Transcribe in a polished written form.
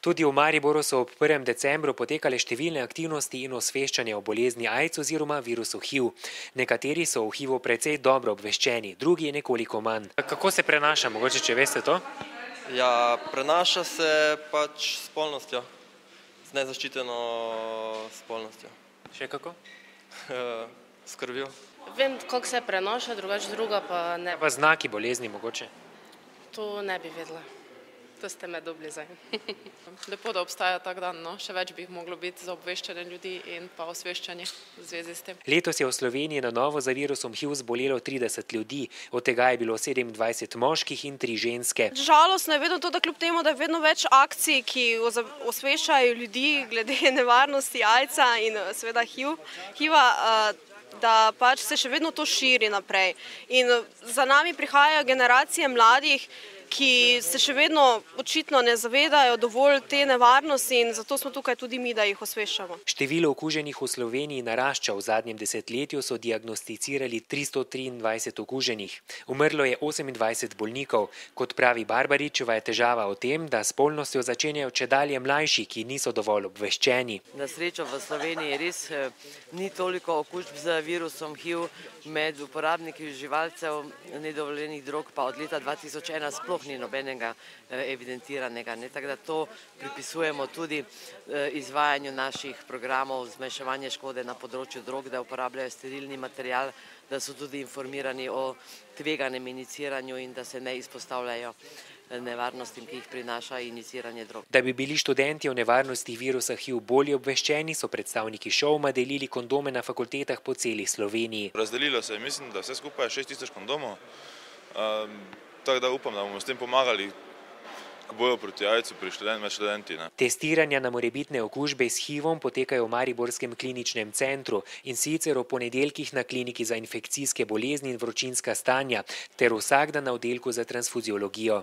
Tudi v Mariboru so ob 1. decembru potekale številne aktivnosti in osveščanje o bolezni AIDS oziroma virusu HIV. Nekateri so o HIV-u precej dobro obveščeni, drugi nekoliko manj. Kako se prenaša, mogoče če veste to? Ja, prenaša se pač s spolnostjo, z nezaščiteno spolnostjo. Še kako? S krvjo. Vem, kako se prenaša, drugače druga pa ne. Pa znaki bolezni mogoče? To ne bi vedela. To ste me dobili zdaj. Lepo, da obstaja tak dan, no. Še več bi jih moglo biti za obveščanje ljudi in pa osveščanje v zvezi s tem. Letos je v Sloveniji na novo za virusom HIV zbolelo 30 ljudi, od tega je bilo 27 moških in 3 ženske. Žalostno je vedno to, da kljub temu, da je vedno več akcij, ki osveščajo ljudi glede nevarnosti AIDS-a in seveda HIV-a, da pač se še vedno to širi naprej. In za nami prihajajo generacije mladih, ki se še vedno očitno ne zavedajo dovolj te nevarnosti in zato smo tukaj tudi mi, da jih osveščamo. Število okuženih v Sloveniji narašča. V zadnjem desetletju so diagnosticirali 323 okuženih. Umrlo je 28 bolnikov. Kot pravi Barbaričeva, je težava v tem, da s spolnostjo začenjajo čedalje mlajši, ki niso dovolj obveščeni. Na srečo v Sloveniji res ni toliko okužb z virusom HIV, med uporabniki živalcev nedovoljenih drog pa od leta 2001 sploh ni nobenega evidentiranega. Tako da to pripisujemo tudi izvajanju naših programov zmanjševanja škode na področju drog, da uporabljajo sterilni material, da so tudi informirani o tveganem iniciranju in da se ne izpostavljajo nevarnostim, ki jih prinaša iniciranje drog. Da bi bili študenti o nevarnosti virusa HIV bolje obveščeni, so predstavniki ŠOUM-a delili kondome na fakultetah po celi Sloveniji. Razdelilo se je, mislim, da vse skupaj 6000 kondomov, tako da upam, da bomo s tem pomagali k boju proti AIDS-u med študenti. Testiranja na morebitne okužbe s HIV-om potekajo v mariborskem kliničnem centru in sicer v ponedeljkih na kliniki za infekcijske bolezni in vročinska stanja ter vsak dan na oddelku za transfuziologijo.